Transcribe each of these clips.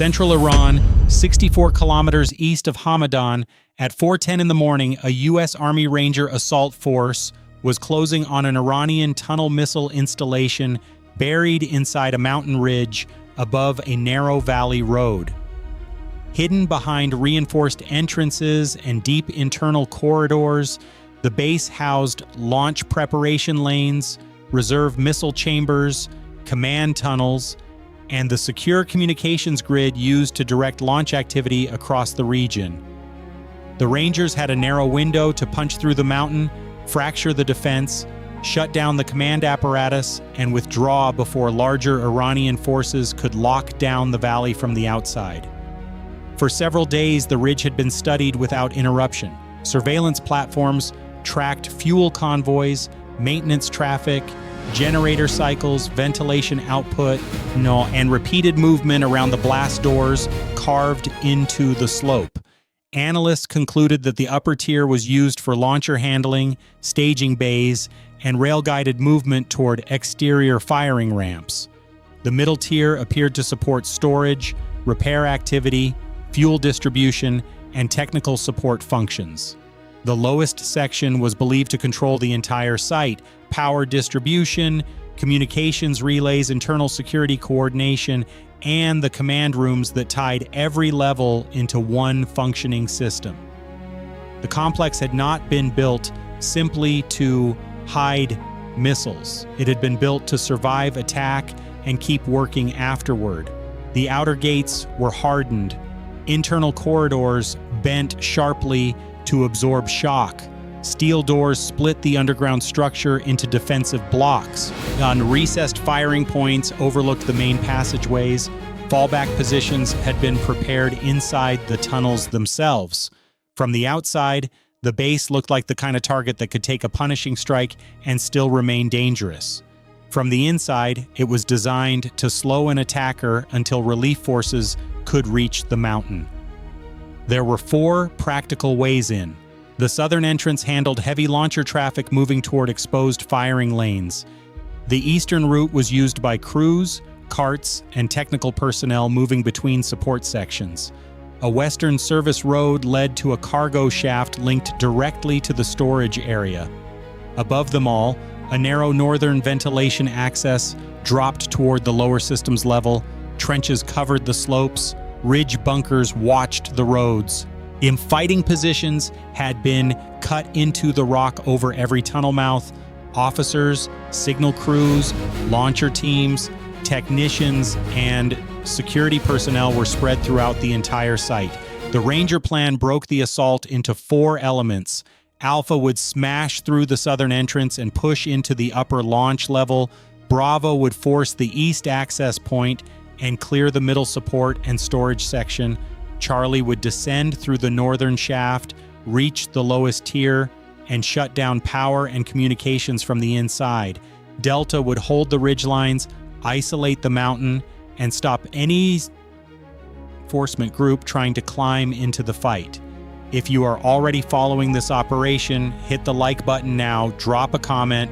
Central Iran, 64 kilometers east of Hamadan, at 4:10 in the morning, a U.S. Army Ranger assault force was closing on an Iranian tunnel missile installation buried inside a mountain ridge above a narrow valley road. Hidden behind reinforced entrances and deep internal corridors, the base housed launch preparation lanes, reserve missile chambers, command tunnels, and the secure communications grid used to direct launch activity across the region. The Rangers had a narrow window to punch through the mountain, fracture the defense, shut down the command apparatus, and withdraw before larger Iranian forces could lock down the valley from the outside. For several days, the ridge had been studied without interruption. Surveillance platforms tracked fuel convoys, maintenance traffic, generator cycles, ventilation output, and repeated movement around the blast doors carved into the slope. Analysts concluded that the upper tier was used for launcher handling, staging bays, and rail-guided movement toward exterior firing ramps. The middle tier appeared to support storage, repair activity, fuel distribution, and technical support functions. The lowest section was believed to control the entire site: power distribution, communications relays, internal security coordination, and the command rooms that tied every level into one functioning system. The complex had not been built simply to hide missiles. It had been built to survive attack and keep working afterward. The outer gates were hardened. Internal corridors bent sharply to absorb shock. Steel doors split the underground structure into defensive blocks. Recessed firing points overlooked the main passageways. Fallback positions had been prepared inside the tunnels themselves. From the outside, the base looked like the kind of target that could take a punishing strike and still remain dangerous. From the inside, it was designed to slow an attacker until relief forces could reach the mountain. There were 4 practical ways in. The southern entrance handled heavy launcher traffic moving toward exposed firing lanes. The eastern route was used by crews, carts, and technical personnel moving between support sections. A western service road led to a cargo shaft linked directly to the storage area. Above them all, a narrow northern ventilation access dropped toward the lower systems level. Trenches covered the slopes. Ridge bunkers watched the roads. Fighting positions had been cut into the rock over every tunnel mouth. Officers, signal crews, launcher teams, technicians, and security personnel were spread throughout the entire site. The Ranger plan broke the assault into 4 elements. Alpha would smash through the southern entrance and push into the upper launch level. Bravo would force the east access point and clear the middle support and storage section. Charlie would descend through the northern shaft, reach the lowest tier, and shut down power and communications from the inside. Delta would hold the ridgelines, isolate the mountain, and stop any reinforcement group trying to climb into the fight. If you are already following this operation, hit the like button now, drop a comment,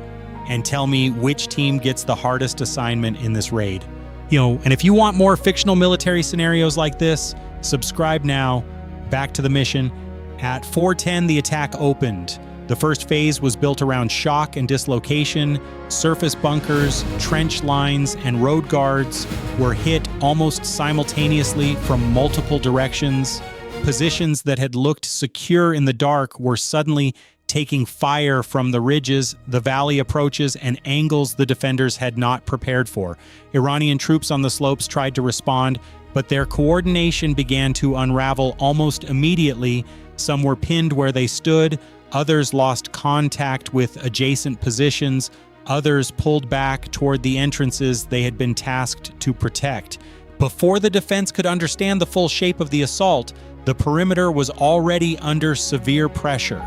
and tell me which team gets the hardest assignment in this raid. And if you want more fictional military scenarios like this, subscribe now. Back to the mission. At 4:10, the attack opened. The first phase was built around shock and dislocation. Surface bunkers, trench lines, and road guards were hit almost simultaneously from multiple directions. Positions that had looked secure in the dark were suddenly taking fire from the ridges, the valley approaches, and angles the defenders had not prepared for. Iranian troops on the slopes tried to respond, but their coordination began to unravel almost immediately. Some were pinned where they stood, others lost contact with adjacent positions, others pulled back toward the entrances they had been tasked to protect. Before the defense could understand the full shape of the assault, the perimeter was already under severe pressure.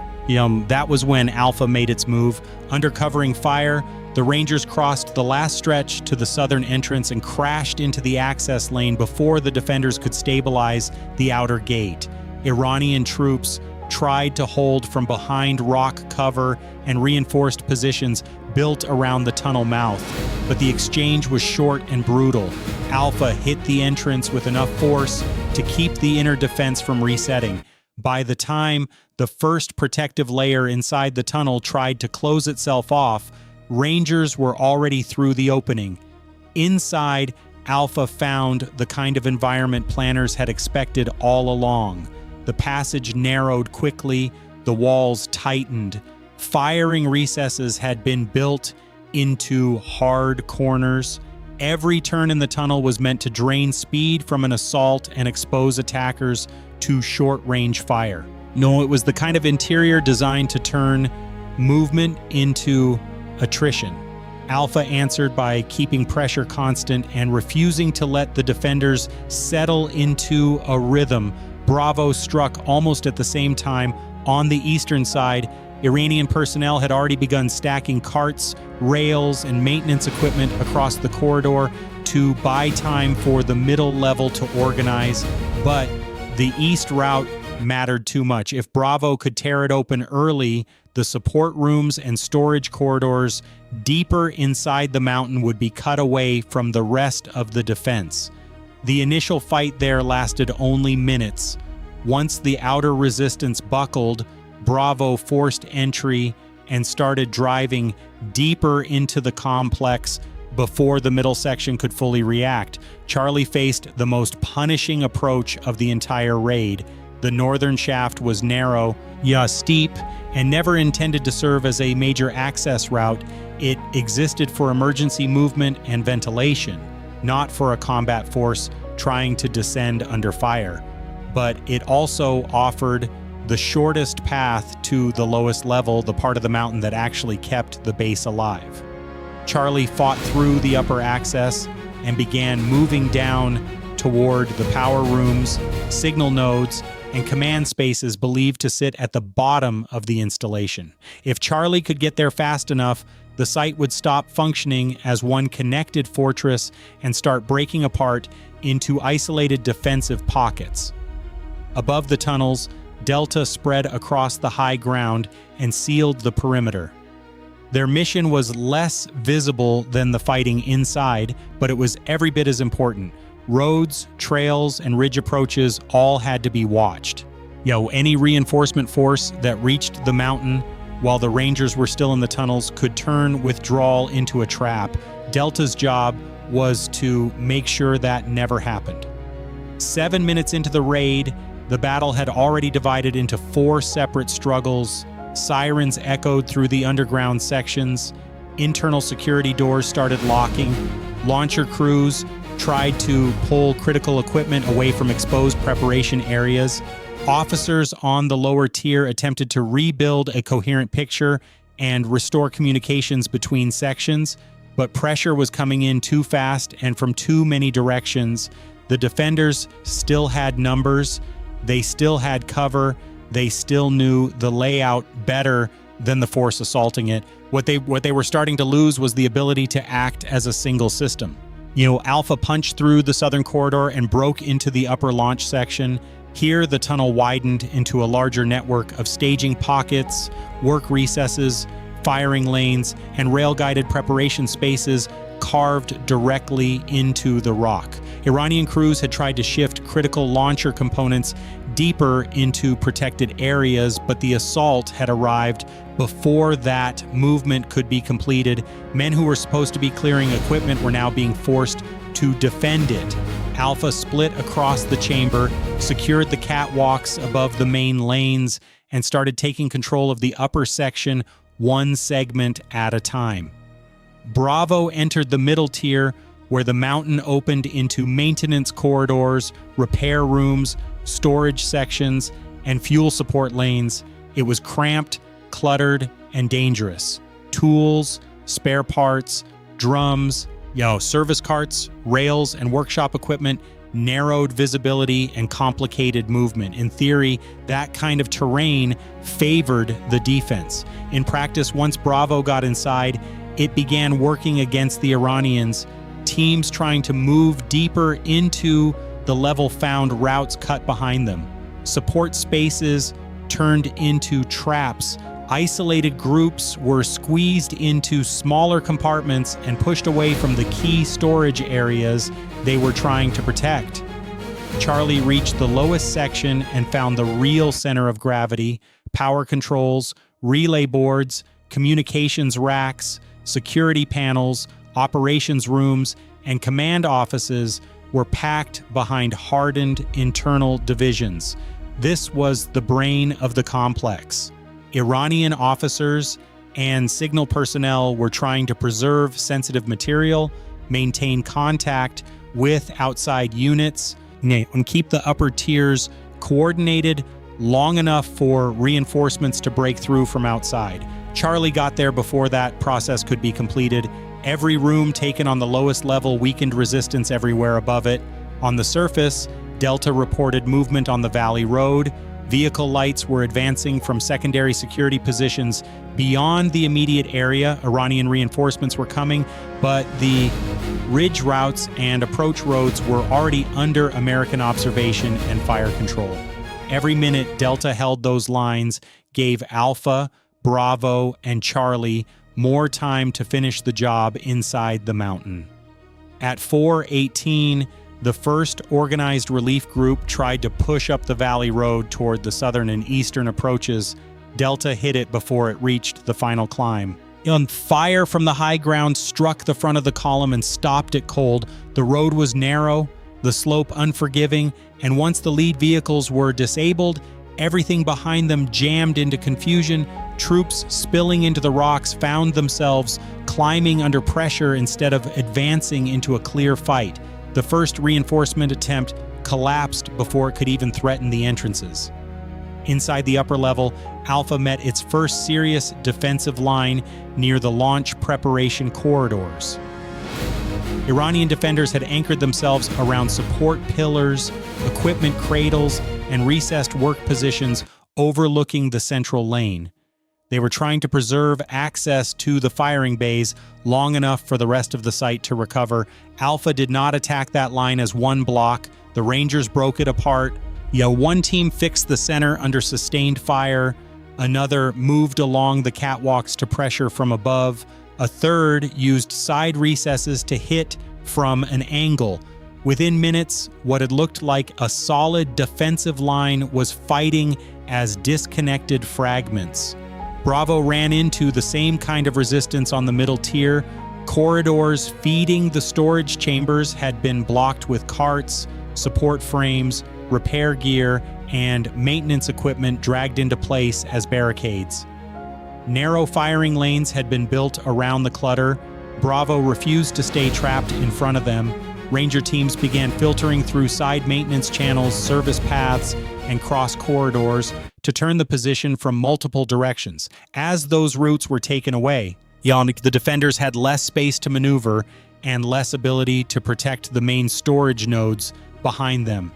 That was when Alpha made its move. Under covering fire, the Rangers crossed the last stretch to the southern entrance and crashed into the access lane before the defenders could stabilize the outer gate. Iranian troops tried to hold from behind rock cover and reinforced positions built around the tunnel mouth, but the exchange was short and brutal. Alpha hit the entrance with enough force to keep the inner defense from resetting. By the time the first protective layer inside the tunnel tried to close itself off, Rangers were already through the opening. Inside, Alpha found the kind of environment planners had expected all along. The passage narrowed quickly, the walls tightened. Firing recesses had been built into hard corners. Every turn in the tunnel was meant to drain speed from an assault and expose attackers to short-range fire. No, it was the kind of interior designed to turn movement into attrition. Alpha answered by keeping pressure constant and refusing to let the defenders settle into a rhythm. Bravo struck almost at the same time. On the eastern side, Iranian personnel had already begun stacking carts, rails, and maintenance equipment across the corridor to buy time for the middle level to organize, but the east route mattered too much. If Bravo could tear it open early, the support rooms and storage corridors deeper inside the mountain would be cut away from the rest of the defense. The initial fight there lasted only minutes. Once the outer resistance buckled, Bravo forced entry and started driving deeper into the complex before the middle section could fully react. Charlie faced the most punishing approach of the entire raid. The northern shaft was narrow, steep, and never intended to serve as a major access route. It existed for emergency movement and ventilation, not for a combat force trying to descend under fire. But it also offered the shortest path to the lowest level, the part of the mountain that actually kept the base alive. Charlie fought through the upper access and began moving down toward the power rooms, signal nodes, and command spaces believed to sit at the bottom of the installation. If Charlie could get there fast enough, the site would stop functioning as one connected fortress and start breaking apart into isolated defensive pockets. Above the tunnels, Delta spread across the high ground and sealed the perimeter. Their mission was less visible than the fighting inside, but it was every bit as important. Roads, trails, and ridge approaches all had to be watched. Any reinforcement force that reached the mountain while the Rangers were still in the tunnels could turn withdrawal into a trap. Delta's job was to make sure that never happened. 7 minutes into the raid, the battle had already divided into 4 separate struggles. Sirens echoed through the underground sections. Internal security doors started locking. Launcher crews tried to pull critical equipment away from exposed preparation areas. Officers on the lower tier attempted to rebuild a coherent picture and restore communications between sections, but pressure was coming in too fast and from too many directions. The defenders still had numbers. They still had cover. They still knew the layout better than the force assaulting it. What they were starting to lose was the ability to act as a single system. Alpha punched through the southern corridor and broke into the upper launch section. Here, the tunnel widened into a larger network of staging pockets, work recesses, firing lanes, and rail-guided preparation spaces carved directly into the rock. Iranian crews had tried to shift critical launcher components deeper into protected areas, but the assault had arrived before that movement could be completed. Men who were supposed to be clearing equipment were now being forced to defend it. Alpha split across the chamber, secured the catwalks above the main lanes, and started taking control of the upper section one segment at a time. Bravo entered the middle tier, where the mountain opened into maintenance corridors, repair rooms, storage sections, and fuel support lanes. It was cramped, cluttered, and dangerous. Tools, spare parts, drums, service carts, rails, and workshop equipment narrowed visibility and complicated movement. In theory, that kind of terrain favored the defense. In practice, once Bravo got inside, it began working against the Iranians, teams trying to move deeper into the level found routes cut behind them. Support spaces turned into traps. Isolated groups were squeezed into smaller compartments and pushed away from the key storage areas they were trying to protect. Charlie reached the lowest section and found the real center of gravity. Power controls, relay boards, communications racks, security panels, operations rooms, and command offices were packed behind hardened internal divisions. This was the brain of the complex. Iranian officers and signal personnel were trying to preserve sensitive material, maintain contact with outside units, and keep the upper tiers coordinated long enough for reinforcements to break through from outside. Charlie got there before that process could be completed. Every room taken on the lowest level weakened resistance everywhere above it. On the surface, Delta reported movement on the Valley Road. Vehicle lights were advancing from secondary security positions beyond the immediate area. Iranian reinforcements were coming, but the ridge routes and approach roads were already under American observation and fire control. Every minute Delta held those lines gave Alpha, Bravo, and Charlie more time to finish the job inside the mountain. At 4:18, the first organized relief group tried to push up the Valley Road toward the southern and eastern approaches. Delta hit it before it reached the final climb. Fire from the high ground struck the front of the column and stopped it cold. The road was narrow, the slope unforgiving, and once the lead vehicles were disabled, everything behind them jammed into confusion. Troops spilling into the rocks found themselves climbing under pressure instead of advancing into a clear fight. The first reinforcement attempt collapsed before it could even threaten the entrances. Inside the upper level, Alpha met its first serious defensive line near the launch preparation corridors. Iranian defenders had anchored themselves around support pillars, equipment cradles, and recessed work positions overlooking the central lane. They were trying to preserve access to the firing bays long enough for the rest of the site to recover. Alpha did not attack that line as one block. The Rangers broke it apart. One team fixed the center under sustained fire. Another moved along the catwalks to pressure from above. A third used side recesses to hit from an angle. Within minutes, what had looked like a solid defensive line was fighting as disconnected fragments. Bravo ran into the same kind of resistance on the middle tier. Corridors feeding the storage chambers had been blocked with carts, support frames, repair gear, and maintenance equipment dragged into place as barricades. Narrow firing lanes had been built around the clutter. Bravo refused to stay trapped in front of them. Ranger teams began filtering through side maintenance channels, service paths, and cross corridors to turn the position from multiple directions. As those routes were taken away, the defenders had less space to maneuver and less ability to protect the main storage nodes behind them.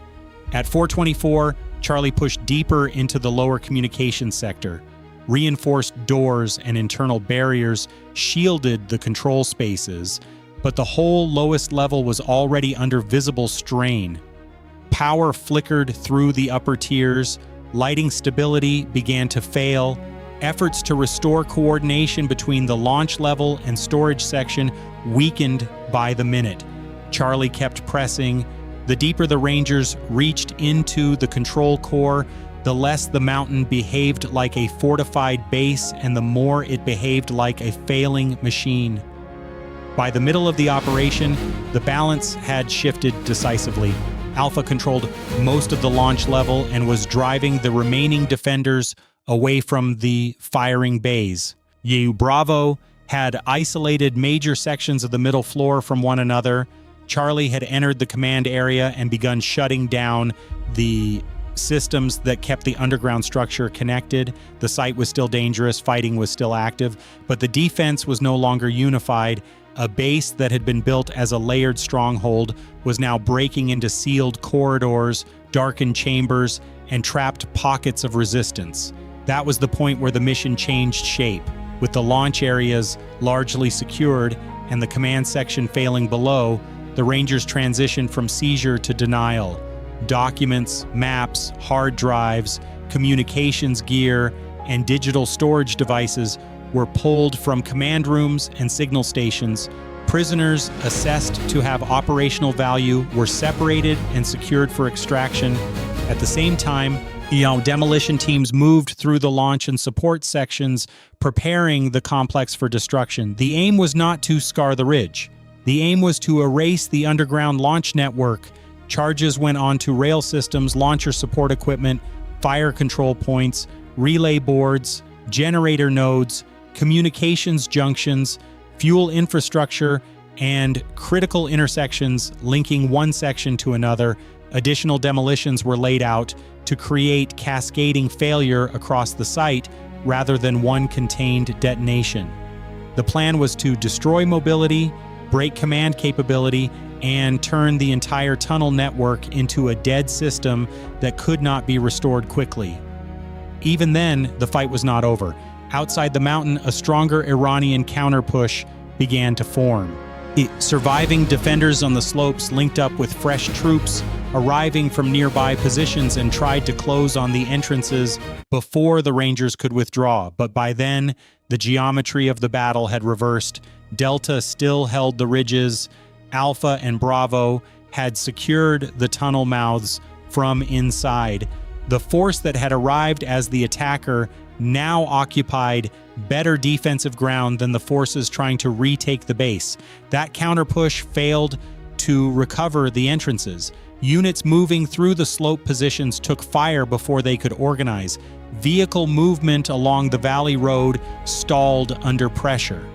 At 4:24, Charlie pushed deeper into the lower communications sector. Reinforced doors and internal barriers shielded the control spaces, but the whole lowest level was already under visible strain. Power flickered through the upper tiers, lighting stability began to fail, efforts to restore coordination between the launch level and storage section weakened by the minute. Charlie kept pressing. The deeper the Rangers reached into the control core, the less the mountain behaved like a fortified base and the more it behaved like a failing machine. By the middle of the operation, the balance had shifted decisively. Alpha controlled most of the launch level and was driving the remaining defenders away from the firing bays. Bravo had isolated major sections of the middle floor from one another. Charlie had entered the command area and begun shutting down the systems that kept the underground structure connected. The site was still dangerous, fighting was still active, but the defense was no longer unified. A base that had been built as a layered stronghold was now breaking into sealed corridors, darkened chambers, and trapped pockets of resistance. That was the point where the mission changed shape. With the launch areas largely secured and the command section failing below, the Rangers transitioned from seizure to denial. Documents, maps, hard drives, communications gear, and digital storage devices were pulled from command rooms and signal stations. Prisoners assessed to have operational value were separated and secured for extraction. At the same time, demolition teams moved through the launch and support sections, preparing the complex for destruction. The aim was not to scar the ridge. The aim was to erase the underground launch network. Charges went on to rail systems, launcher support equipment, fire control points, relay boards, generator nodes, communications junctions, fuel infrastructure, and critical intersections linking one section to another. Additional demolitions were laid out to create cascading failure across the site rather than one contained detonation. The plan was to destroy mobility, break command capability, and turn the entire tunnel network into a dead system that could not be restored quickly. Even then, the fight was not over. Outside the mountain, a stronger Iranian counter-push began to form. Surviving defenders on the slopes linked up with fresh troops arriving from nearby positions and tried to close on the entrances before the Rangers could withdraw. But by then, the geometry of the battle had reversed. Delta still held the ridges. Alpha and Bravo had secured the tunnel mouths from inside. The force that had arrived as the attacker now occupied better defensive ground than the forces trying to retake the base. That counter-push failed to recover the entrances. Units moving through the slope positions took fire before they could organize. Vehicle movement along the valley road stalled under pressure.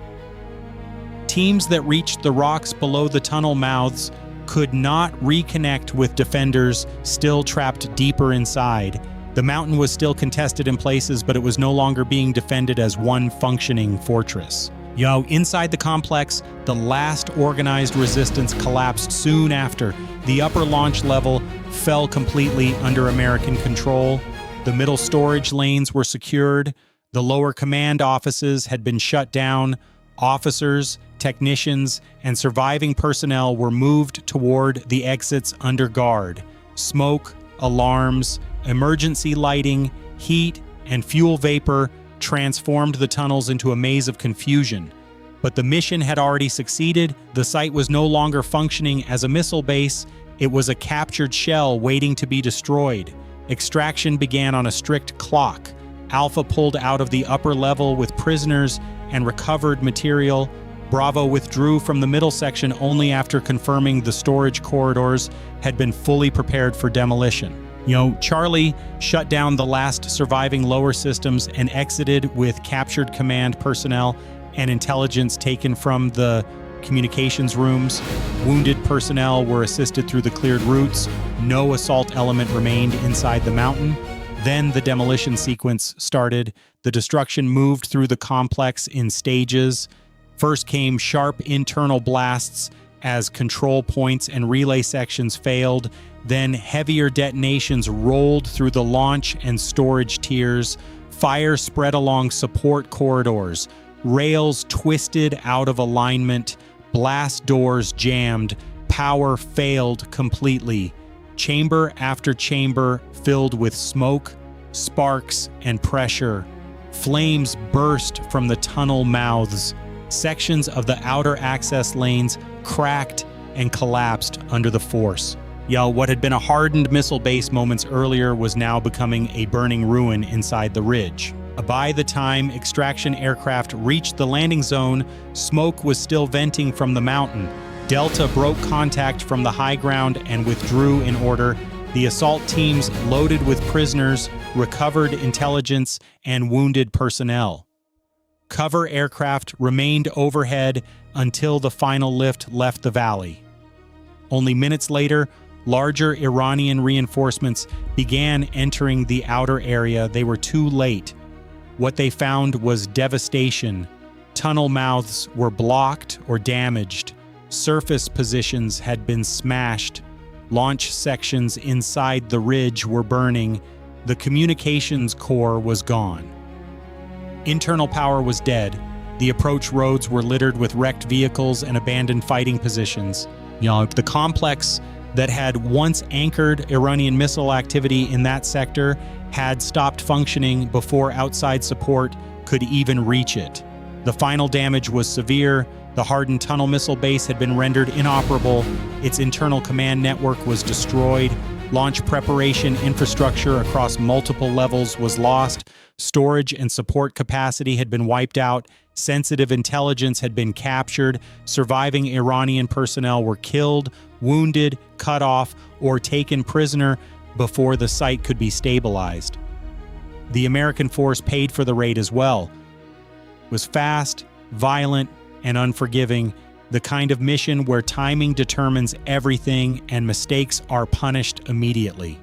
Teams that reached the rocks below the tunnel mouths could not reconnect with defenders still trapped deeper inside. The mountain was still contested in places, but it was no longer being defended as one functioning fortress. Inside the complex, the last organized resistance collapsed soon after. The upper launch level fell completely under American control. The middle storage lanes were secured. The lower command offices had been shut down. Officers, technicians, and surviving personnel were moved toward the exits under guard. Smoke, alarms, emergency lighting, heat, and fuel vapor transformed the tunnels into a maze of confusion. But the mission had already succeeded. The site was no longer functioning as a missile base. It was a captured shell waiting to be destroyed. Extraction began on a strict clock. Alpha pulled out of the upper level with prisoners and recovered material. Bravo withdrew from the middle section only after confirming the storage corridors had been fully prepared for demolition. Charlie shut down the last surviving lower systems and exited with captured command personnel and intelligence taken from the communications rooms. Wounded personnel were assisted through the cleared routes. No assault element remained inside the mountain. Then the demolition sequence started. The destruction moved through the complex in stages. First came sharp internal blasts as control points and relay sections failed. Then heavier detonations rolled through the launch and storage tiers. Fire spread along support corridors. Rails twisted out of alignment. Blast doors jammed. Power failed completely. Chamber after chamber filled with smoke, sparks, and pressure. Flames burst from the tunnel mouths. Sections of the outer access lanes cracked and collapsed under the force. What had been a hardened missile base moments earlier was now becoming a burning ruin inside the ridge. By the time extraction aircraft reached the landing zone, smoke was still venting from the mountain. Delta broke contact from the high ground and withdrew in order. The assault teams loaded with prisoners, recovered intelligence, and wounded personnel. Cover aircraft remained overhead until the final lift left the valley. Only minutes later, larger Iranian reinforcements began entering the outer area. They were too late. What they found was devastation. Tunnel mouths were blocked or damaged. Surface positions had been smashed. Launch sections inside the ridge were burning. The communications core was gone. Internal power was dead. The approach roads were littered with wrecked vehicles and abandoned fighting positions. The complex that had once anchored Iranian missile activity in that sector had stopped functioning before outside support could even reach it. The final damage was severe. The Hardened tunnel missile base had been rendered inoperable. Its internal command network was destroyed. Launch preparation infrastructure across multiple levels was lost. Storage and support capacity had been wiped out. Sensitive intelligence had been captured. Surviving Iranian personnel were killed, wounded, cut off, or taken prisoner before the site could be stabilized. The American force paid for the raid as well. It was fast, violent, and unforgiving, the kind of mission where timing determines everything and mistakes are punished immediately.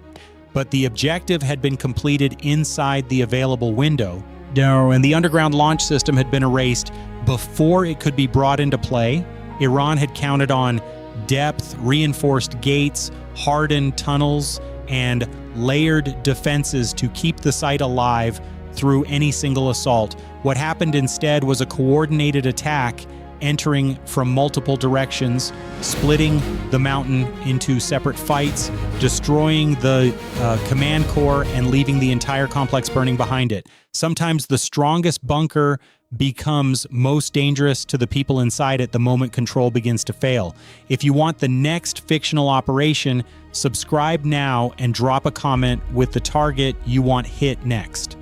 But the objective had been completed inside the available window, and the underground launch system had been erased before it could be brought into play. Iran had counted on depth, reinforced gates, hardened tunnels, and layered defenses to keep the site alive through any single assault. What happened instead was a coordinated attack entering from multiple directions, splitting the mountain into separate fights, destroying the command core, and leaving the entire complex burning behind it. Sometimes the strongest bunker becomes most dangerous to the people inside it the moment control begins to fail. If you want the next fictional operation, subscribe now and drop a comment with the target you want hit next.